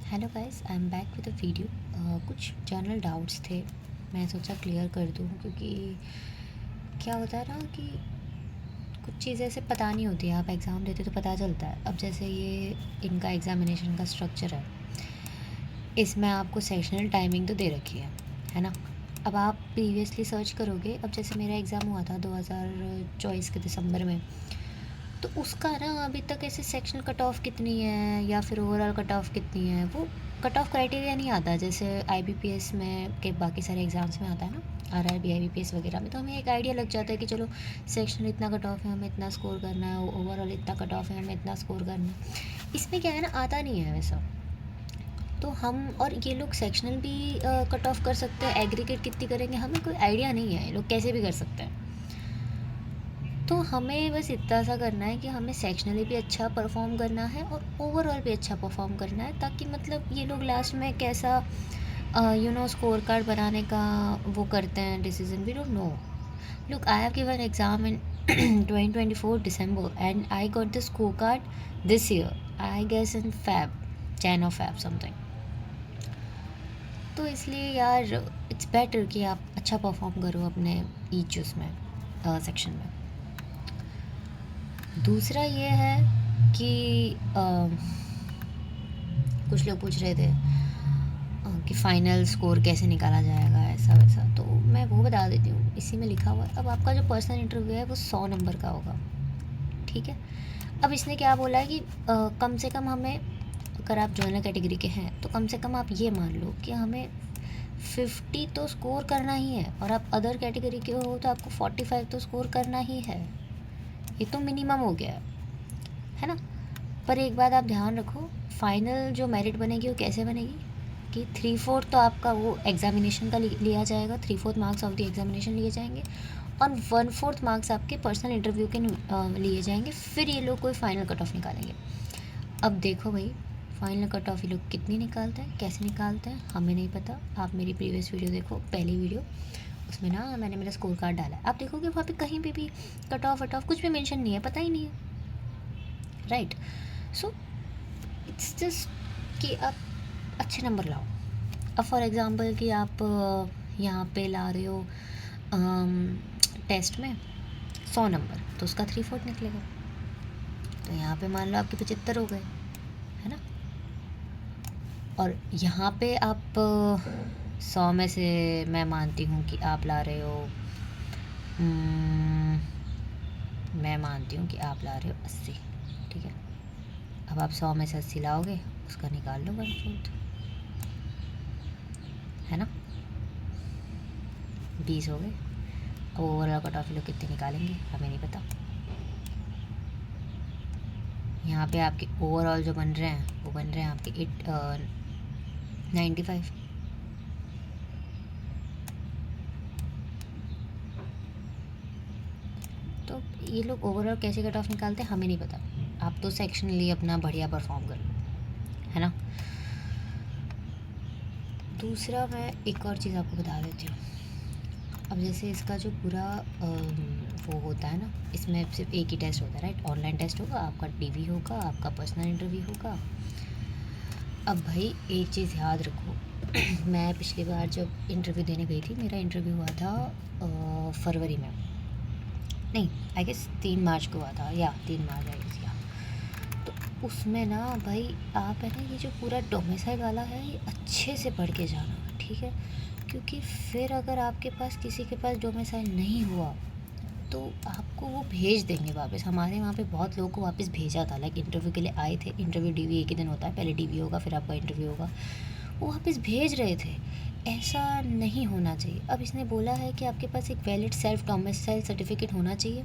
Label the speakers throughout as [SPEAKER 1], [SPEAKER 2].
[SPEAKER 1] Hello guys, I am back with a video. कुछ general doubts थे, मैं सोचा क्लियर कर दूँ क्योंकि क्या होता है ना कि कुछ चीज़ें ऐसे पता नहीं होती है। आप एग्ज़ाम देते तो पता चलता है। अब जैसे ये इनका एग्ज़ामिनेशन का स्ट्रक्चर है, इसमें आपको सेक्शनल टाइमिंग तो दे रखी है ना। अब आप प्रीवियसली सर्च करोगे, अब जैसे मेरा एग्ज़ाम हुआ था 2024 के दिसंबर में, तो उसका ना अभी तक ऐसे सेक्शनल कट ऑफ कितनी है या फिर ओवरऑल कट ऑफ कितनी है, वो कट ऑफ क्राइटेरिया नहीं आता जैसे आईबीपीएस में के बाकी सारे एग्ज़ाम्स में आता है ना, आरआरबी आईबीपीएस वगैरह में। तो हमें एक आइडिया लग जाता है कि चलो सेक्शनल इतना कट ऑफ है, हमें इतना स्कोर करना है, ओवरऑल इतना कट ऑफ है, हमें इतना स्कोर करना है। इसमें क्या है ना, आता नहीं है वैसा। तो हम और ये लोग सेक्शनल भी कट ऑफ कर सकते हैं, एग्रीगेट कितनी करेंगे हमें कोई आइडिया नहीं है, ये लोग कैसे भी कर सकते हैं। तो हमें बस इतना सा करना है कि हमें सेक्शनली भी अच्छा परफॉर्म करना है और ओवरऑल भी अच्छा परफॉर्म करना है, ताकि मतलब ये लोग लास्ट में कैसा स्कोर कार्ड बनाने का वो करते हैं decision, we don't know. Look, I have given exam in 2024 December and I got the scorecard this year, I guess in Feb, Jan or Feb something. तो इसलिए यार इट्स बेटर कि आप अच्छा परफॉर्म करो अपने ईच उसमें सेक्शन में। दूसरा ये है कि कुछ लोग पूछ रहे थे कि फ़ाइनल स्कोर कैसे निकाला जाएगा, ऐसा वैसा। तो मैं वो बता देती हूँ, इसी में लिखा हुआ है। अब आपका जो पर्सनल इंटरव्यू है वो 100 नंबर का होगा, ठीक है। अब इसने क्या बोला है कि कम से कम हमें, अगर आप जनरल कैटेगरी के हैं तो कम से कम आप ये मान लो कि हमें 50 तो स्कोर करना ही है, और आप अदर कैटेगरी के हो तो आपको 45 तो स्कोर करना ही है। ये तो मिनिमम हो गया है ना। पर एक बात आप ध्यान रखो, फाइनल जो मेरिट बनेगी वो कैसे बनेगी कि 3/4 तो आपका वो एग्जामिनेशन का लिया जाएगा, 3/4 मार्क्स ऑफ द एग्जामिनेशन लिए जाएंगे, और 1/4 मार्क्स आपके पर्सनल इंटरव्यू के लिए जाएंगे। फिर ये लोग कोई फ़ाइनल कट ऑफ निकालेंगे। अब देखो भाई, फाइनल कट ऑफ ये लोग कितनी निकालते हैं, कैसे निकालते हैं, हमें नहीं पता। आप मेरी प्रीवियस वीडियो देखो, पहली वीडियो, उसमें ना मैंने मेरा स्कोर कार्ड डाला है। आप देखोगे वहाँ पे कहीं पे भी कट ऑफ कुछ भी मेंशन नहीं है, पता ही नहीं है, राइट। सो इट्स जस्ट कि आप अच्छे नंबर लाओ। अब फॉर एग्ज़ाम्पल कि आप यहाँ पे ला रहे हो टेस्ट में 100 नंबर, तो उसका 3/4 निकलेगा। तो यहाँ पे मान लो आपके 75 हो गए, है ना। और यहाँ पे आप 100 में से मैं मानती हूँ कि आप ला रहे हो, मैं मानती हूँ कि आप ला रहे हो 80, ठीक है। अब आप 100 में से 80 लाओगे, उसका निकाल लो 1/4, है ना, 20 हो गए। अब ओवरऑल कट ऑफ लोग कितने निकालेंगे हमें नहीं पता। यहाँ पे आपके ओवरऑल जो बन रहे हैं वो बन रहे हैं आपके 95। तो ये लोग ओवरऑल कैसे कट ऑफ निकालते हैं हमें नहीं पता। आप तो सेक्शनली अपना बढ़िया परफॉर्म कर लो, है ना। दूसरा मैं एक और चीज़ आपको बता देती हूँ। अब जैसे इसका जो पूरा वो होता है ना, इसमें सिर्फ एक ही टेस्ट होता है, राइट। ऑनलाइन टेस्ट होगा, आपका डीवी होगा, आपका पर्सनल इंटरव्यू होगा। अब भाई एक चीज़ याद रखो, मैं पिछली बार जब इंटरव्यू देने गई थी, मेरा इंटरव्यू हुआ था फरवरी में, नहीं आई गेस 3 मार्च को हुआ था, या 3 मार्च आई गेस, या। तो उसमें ना भाई आप है ना, ये जो पूरा डोमिसाइल वाला है ये अच्छे से पढ़ के जाना, ठीक है। क्योंकि फिर अगर आपके पास किसी के पास डोमिसाइल नहीं हुआ तो आपको वो भेज देंगे वापस। हमारे वहाँ पे बहुत लोगों को वापस भेजा था, लाइक इंटरव्यू के लिए आए थे, इंटरव्यू डीवी एक ही दिन होता है, पहले डीवी होगा फिर आपका इंटरव्यू होगा, वो वापस भेज रहे थे। ऐसा नहीं होना चाहिए। अब इसने बोला है कि आपके पास एक वैलिड सेल्फ डोमिसाइल सर्टिफिकेट होना चाहिए,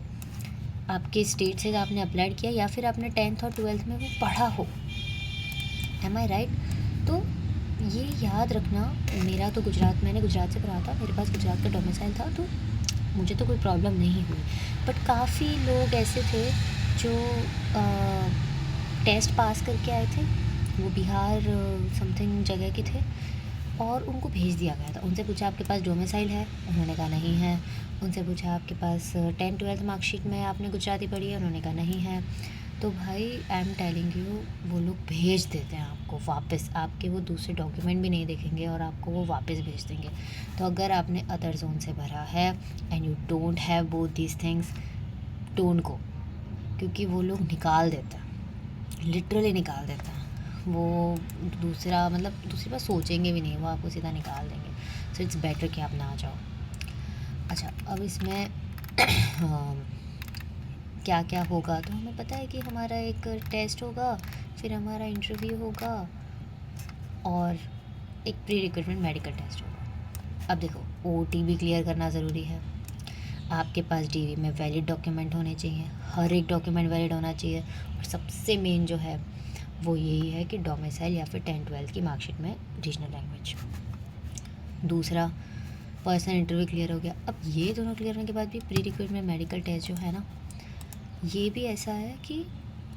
[SPEAKER 1] आपके स्टेट से आपने अप्लाइड किया या फिर आपने 10th और 12th में वो पढ़ा हो, एम आई राइट। तो ये याद रखना। मेरा तो गुजरात, मैंने गुजरात से पढ़ा था, मेरे पास गुजरात का डोमिसाइल था, तो मुझे तो कोई प्रॉब्लम नहीं हुई। बट काफ़ी लोग ऐसे थे जो टेस्ट पास करके आए थे, वो बिहार समथिंग जगह के थे, और उनको भेज दिया गया था। उनसे पूछा आपके पास डोमिसाइल है, उन्होंने कहा नहीं है। उनसे पूछा आपके पास 10th-12th मार्कशीट में आपने गुजराती पढ़ी है, उन्होंने कहा नहीं है। तो भाई आई एम टेलिंग यू, वो लोग भेज देते हैं आपको। आपको वापस आपके वो दूसरे डॉक्यूमेंट भी नहीं देखेंगे और आपको वो वापस भेज देंगे। तो अगर आपने अदर जोन से भरा है and you don't have both these things, don't go, क्योंकि वो लोग निकाल देते हैं, लिटरली निकाल देते हैं। वो दूसरा मतलब दूसरी बार सोचेंगे भी नहीं, वो आपको सीधा निकाल देंगे। सो इट्स बेटर कि आप ना जाओ। अच्छा, अब इसमें क्या क्या होगा, तो हमें पता है कि हमारा एक टेस्ट होगा, फिर हमारा इंटरव्यू होगा और एक प्री रिक्रूटमेंट मेडिकल टेस्ट होगा। अब देखो, ओटी भी क्लियर करना ज़रूरी है। आपके पास डीवी में वैलिड डॉक्यूमेंट होने चाहिए, हर एक डॉक्यूमेंट वैलिड होना चाहिए। और सबसे मेन जो है वो यही है कि डोमिसाइल या फिर 10-12 की मार्कशीट में रीजनल लैंग्वेज। दूसरा, पर्सनल इंटरव्यू क्लियर हो गया। अब ये दोनों क्लियर होने के बाद भी प्री रिक्रूटमेंट मेडिकल टेस्ट जो है ना, ये भी ऐसा है कि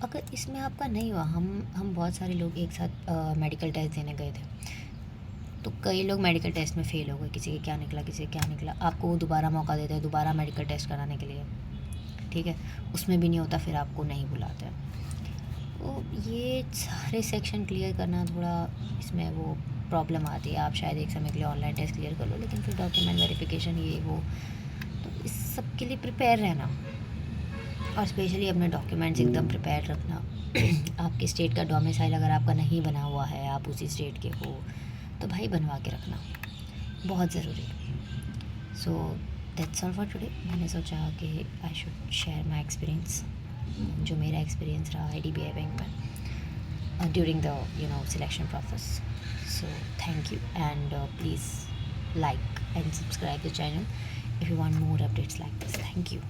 [SPEAKER 1] अगर इसमें आपका नहीं हुआ, हम बहुत सारे लोग एक साथ मेडिकल टेस्ट देने गए थे, तो कई लोग मेडिकल टेस्ट में फ़ेल हो गए, किसी के क्या निकला, किसी के क्या निकला। आपको वो दोबारा मौका देते हैं दोबारा मेडिकल टेस्ट कराने के लिए, ठीक है, उसमें भी नहीं होता, फिर आपको नहीं बुलाते हैं। तो ये सारे सेक्शन क्लियर करना थोड़ा इसमें वो प्रॉब्लम आती है। आप शायद एक समय के लिए ऑनलाइन टेस्ट क्लियर कर लो, लेकिन फिर डॉक्यूमेंट वेरिफिकेशन ये वो, तो इस सब के लिए प्रिपेयर रहना और स्पेशली अपने डॉक्यूमेंट्स एकदम प्रिपेयर रखना। आपके स्टेट का डोमिसाइल अगर आपका नहीं बना हुआ है, आप उसी स्टेट के हो, तो भाई बनवा के रखना बहुत ज़रूरी है। So that's all for today. मैंने सोचा कि I should share my experience, जो मेरा एक्सपीरियंस रहा IDBI बैंक में during the selection process. So thank you and please like and subscribe the channel if you want more updates like this. Thank you.